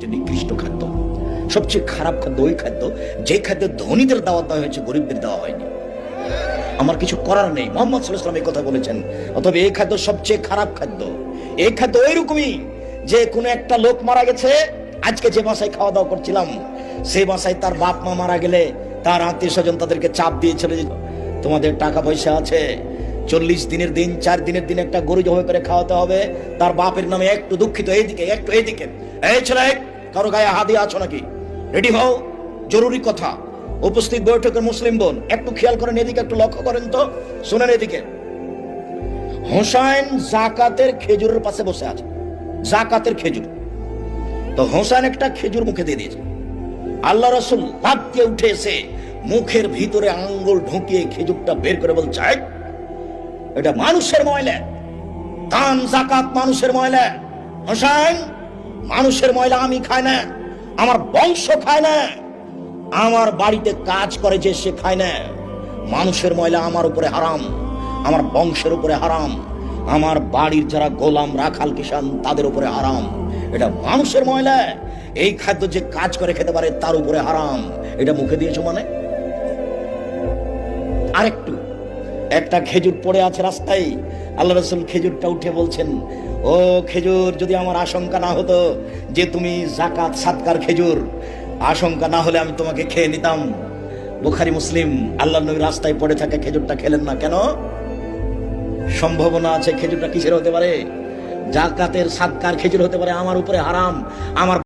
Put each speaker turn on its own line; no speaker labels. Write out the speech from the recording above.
সবচেয়ে নিকৃষ্ট খাদ্য, সবচেয়ে খারাপ খাদ্য ওই খাদ্য যে খাদ্য ধনীদের দাওয়াত দেওয়া হয়েছে, গরিবদের দেওয়া হয়নি। আমার কিছু করার নেই, মুহাম্মদ সাল্লাল্লাহু আলাইহি ওয়াসাল্লাম এই কথা বলেছেন। অতএব এই খাদ্য সবচেয়ে খারাপ খাদ্য। এই খাদ্য ওইরকমই যে কোনো একটা লোক মারা গেছে, আজকে যে বাসায় খাওয়া দাওয়া করছিলাম সেই বাসায় তার বাপ মা মারা গেলে তার আত্মীয় স্বজন তাদেরকে চাপ দিয়েছিল যে তোমাদের টাকা পয়সা আছে, 40 দিনের দিন 4 দিনের দিন একটা গরু জবাই করে খাওয়াতে হবে। তার বাপের নামে একটু দুঃখিত, এইদিকে একটু এইদিকে, এই ছেলে কারো গায়ে হাদিয়া আছো নাকি, রেডি হও, জরুরি কথা। উপস্থিত বৈঠকের মুসলিম বোন একটু খেয়াল করেন, এদিকে একটু লক্ষ্য করেন তো, শুনেন এদিকে। হোসাইন জাকাতের খেজুরের পাশে বসে আছে, জাকাতের খেজুর। তো হোসাইন একটা খেজুর মুখে দিয়ে দিয়েছে। আল্লাহ রাসূল লাফ দিয়ে উঠে এসে মুখের ভিতরে আঙ্গুল ঢুকিয়ে খেজুরটা বের করে বলছে, এটা মানুষের ময়লা, দান জাকাত মানুষের ময়লা। হোসাইন, মানুষের ময়লা আমি খাই না, আমার বংশ খায় না, আমার বাড়িতে কাজ করে যে সে খায় না। মানুষের ময়লা আমার উপরে হারাম, আমার বংশের উপরে হারাম, আমার বাড়ির যারা গোলাম রাখাল কিষান তাদের উপরে হারাম। এটা মানুষের ময়লা, এই খাদ্য যে কাজ করে খেতে পারে তার উপরে হারাম। এটা মুখে দিয়েছো মানে? আরেকটু, একটা খেজুর পড়ে আছে রাস্তায়, আল্লাহ রাসূল খেজুরটা উঠে বলছেন, ও খেজুর, যদি আমার আশঙ্কা না হতো যে তুমি জাকাত সাদকার খেজুর, আশঙ্কা না হলে আমি তোমাকে খেয়ে নিতাম। বুখারী মুসলিম। আল্লাহর নবী রাস্তায় পড়ে থাকা খেজুরটা খেলেন না কেন? সম্ভাবনা আছে খেজুরটা কিসের হতে পারে? জাকাতের সাদকার খেজুর হতে পারে, আমার উপরে হারাম, আমার